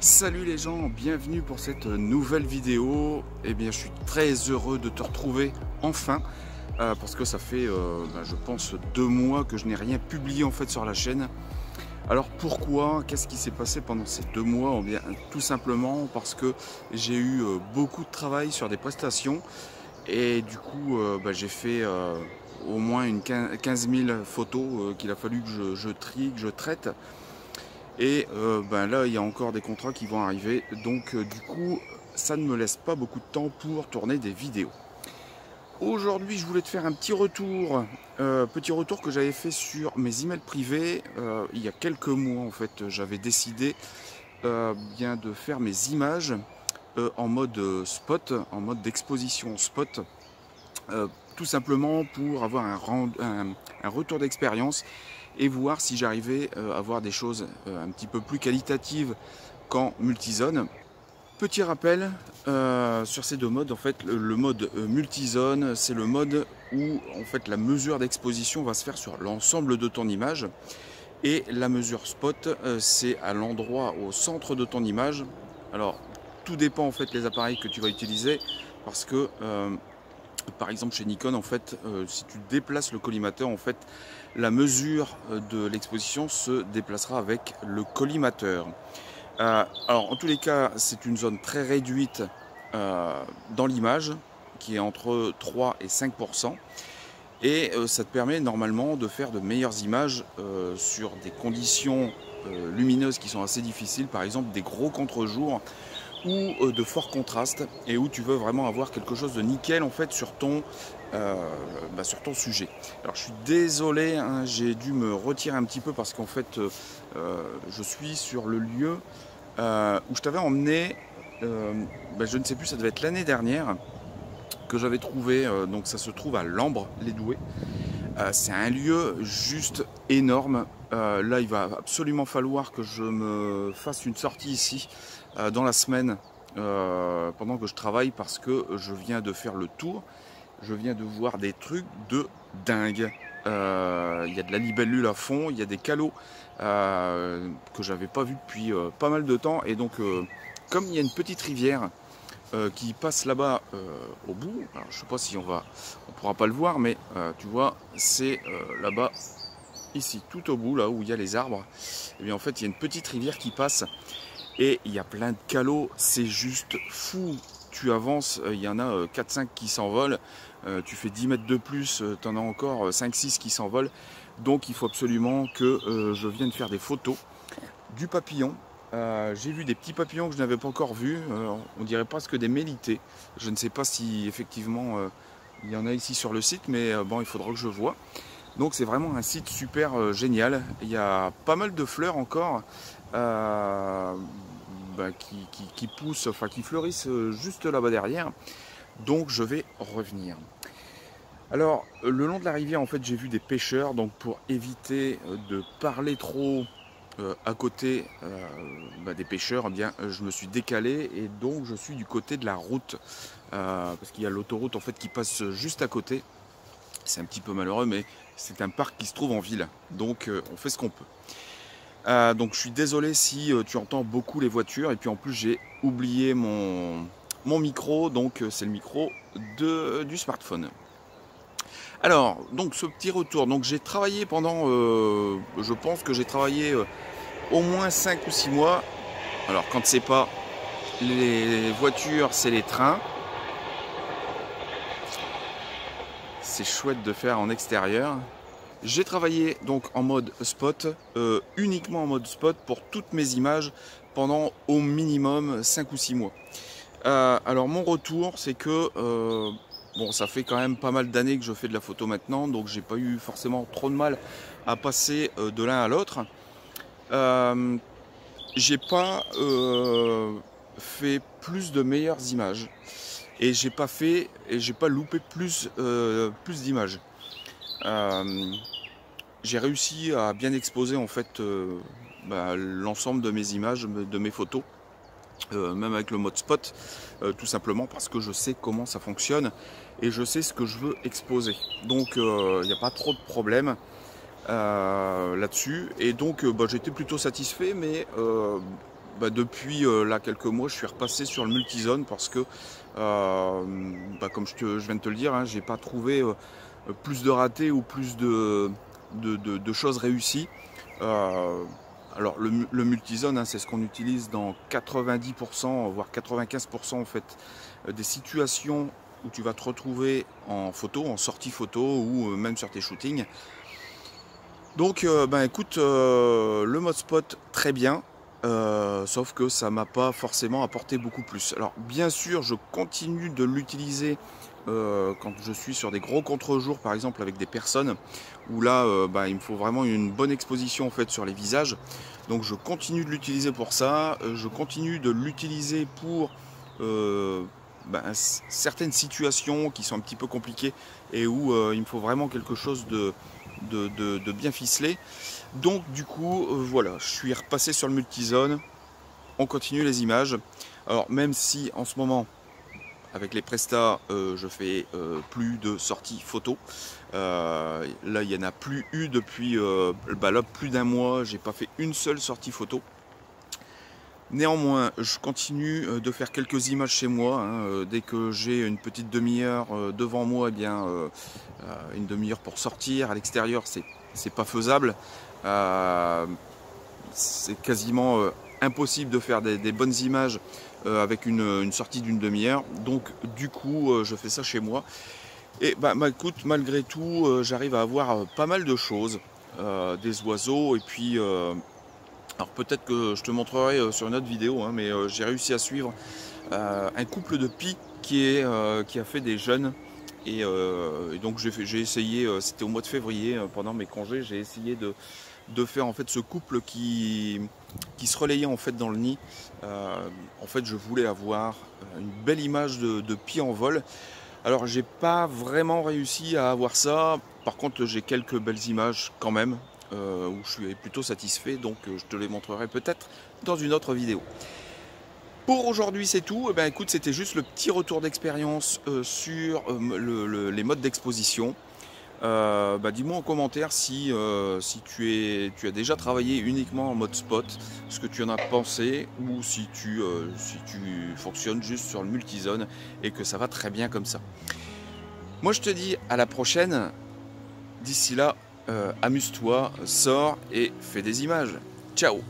Salut les gens, bienvenue pour cette nouvelle vidéo. Eh bien, je suis très heureux de te retrouver enfin parce que ça fait, je pense, 2 mois que je n'ai rien publié en fait sur la chaîne. Alors pourquoi? Qu'est-ce qui s'est passé pendant ces 2 mois? Eh bien, tout simplement parce que j'ai eu beaucoup de travail sur des prestations et du coup, j'ai fait au moins une 15 000 photos qu'il a fallu que je trie, que je traite. Et là, il y a encore des contrats qui vont arriver. Donc du coup, ça ne me laisse pas beaucoup de temps pour tourner des vidéos. Aujourd'hui, je voulais te faire un petit retour que j'avais fait sur mes emails privés. Il y a quelques mois, en fait, j'avais décidé de faire mes images en mode spot, en mode d'exposition spot. Tout simplement pour avoir un retour d'expérience et voir si j'arrivais à avoir des choses un petit peu plus qualitatives qu'en multizone. Petit rappel sur ces deux modes, en fait, le mode multizone, c'est le mode où en fait la mesure d'exposition va se faire sur l'ensemble de ton image, et la mesure spot, c'est à l'endroit, au centre de ton image. Alors tout dépend en fait des appareils que tu vas utiliser, parce que par exemple chez Nikon, en fait, si tu déplaces le collimateur, en fait, la mesure de l'exposition se déplacera avec le collimateur. Alors en tous les cas, c'est une zone très réduite dans l'image, qui est entre 3 et 5%. Et ça te permet normalement de faire de meilleures images sur des conditions lumineuses qui sont assez difficiles, par exemple des gros contre-jours ou de fort contraste, et où tu veux vraiment avoir quelque chose de nickel en fait sur ton sujet. Alors je suis désolé, hein, j'ai dû me retirer un petit peu parce qu'en fait je suis sur le lieu où je t'avais emmené, je ne sais plus, ça devait être l'année dernière que j'avais trouvé, donc ça se trouve à Lambre-les-Doués. C'est un lieu juste énorme. Là, il va absolument falloir que je me fasse une sortie ici dans la semaine pendant que je travaille, parce que je viens de faire le tour. Je viens de voir des trucs de dingue. Il y a de la libellule à fond, il y a des calots que j'avais pas vu depuis pas mal de temps. Et donc, comme il y a une petite rivière qui passe là-bas au bout. Alors, je sais pas si on pourra pas le voir, mais tu vois, c'est là-bas, ici, tout au bout, là où il y a les arbres. Et bien en fait, il y a une petite rivière qui passe et il y a plein de calots. C'est juste fou. Tu avances, il y en a 4-5 qui s'envolent. Tu fais 10 mètres de plus, tu en as encore 5-6 qui s'envolent. Donc il faut absolument que je vienne faire des photos du papillon. J'ai vu des petits papillons que je n'avais pas encore vus, on dirait presque des mélités. Je ne sais pas si effectivement il y en a ici sur le site, mais bon, il faudra que je vois. Donc c'est vraiment un site super génial. Il y a pas mal de fleurs encore qui poussent, enfin qui fleurissent juste là-bas derrière. Donc je vais revenir. Alors le long de la rivière, en fait, j'ai vu des pêcheurs, donc pour éviter de parler trop à côté des pêcheurs, je me suis décalé et donc je suis du côté de la route parce qu'il y a l'autoroute en fait qui passe juste à côté. C'est un petit peu malheureux, mais c'est un parc qui se trouve en ville, donc on fait ce qu'on peut. Donc je suis désolé si tu entends beaucoup les voitures, et puis en plus j'ai oublié mon micro, donc c'est le micro du smartphone. Alors, donc ce petit retour, donc j'ai travaillé pendant, je pense que j'ai travaillé au moins 5 ou 6 mois. Alors quand c'est pas les voitures, c'est les trains. C'est chouette de faire en extérieur. J'ai travaillé donc en mode spot, uniquement en mode spot pour toutes mes images pendant au minimum 5 ou 6 mois. Alors mon retour, c'est que bon, ça fait quand même pas mal d'années que je fais de la photo maintenant, donc j'ai pas eu forcément trop de mal à passer de l'un à l'autre. J'ai pas fait plus de meilleures images, et j'ai pas loupé plus d'images. J'ai réussi à bien exposer en fait l'ensemble de mes images, de mes photos. Même avec le mode spot, tout simplement parce que je sais comment ça fonctionne et je sais ce que je veux exposer. Donc il n'y a pas trop de problème là-dessus, et donc j'étais plutôt satisfait, mais depuis là quelques mois, je suis repassé sur le multizone parce que, comme je viens de te le dire, hein, j'ai pas trouvé plus de ratés ou plus de choses réussies. Alors le multizone, hein, c'est ce qu'on utilise dans 90%, voire 95% en fait, des situations où tu vas te retrouver en photo, en sortie photo ou même sur tes shootings. Donc écoute, le mode spot très bien, sauf que ça m'a pas forcément apporté beaucoup plus. Alors bien sûr, je continue de l'utiliser quand je suis sur des gros contre-jours, par exemple avec des personnes, où là il me faut vraiment une bonne exposition en fait sur les visages. Donc je continue de l'utiliser pour ça, je continue de l'utiliser pour certaines situations qui sont un petit peu compliquées et où il me faut vraiment quelque chose de bien ficelé. Donc du coup voilà, je suis repassé sur le multizone, on continue les images. Alors même si en ce moment avec les prestats je fais plus de sorties photo, là il n'y en a plus eu depuis plus d'un mois, j'ai pas fait une seule sortie photo. Néanmoins, je continue de faire quelques images chez moi, hein, dès que j'ai une petite demi-heure devant moi, une demi-heure pour sortir à l'extérieur, c'est pas faisable. C'est quasiment impossible de faire des bonnes images avec une sortie d'une demi-heure. Donc du coup, je fais ça chez moi. Et écoute, malgré tout, j'arrive à avoir pas mal de choses, des oiseaux et puis alors peut-être que je te montrerai sur une autre vidéo, hein, mais j'ai réussi à suivre un couple de pies qui a fait des jeunes. Et donc j'ai essayé, c'était au mois de février, pendant mes congés, j'ai essayé de faire en fait ce couple qui se relayait en fait dans le nid. En fait je voulais avoir une belle image de pies en vol. Alors j'ai pas vraiment réussi à avoir ça, par contre j'ai quelques belles images quand même, où je suis plutôt satisfait, donc je te les montrerai peut-être dans une autre vidéo. Pour aujourd'hui c'est tout. Écoute, c'était juste le petit retour d'expérience sur les modes d'exposition. Dis-moi en commentaire si tu as déjà travaillé uniquement en mode spot, ce que tu en as pensé, ou si tu fonctionnes juste sur le multizone et que ça va très bien comme ça. Moi je te dis à la prochaine. D'ici là, amuse-toi, sors et fais des images. Ciao!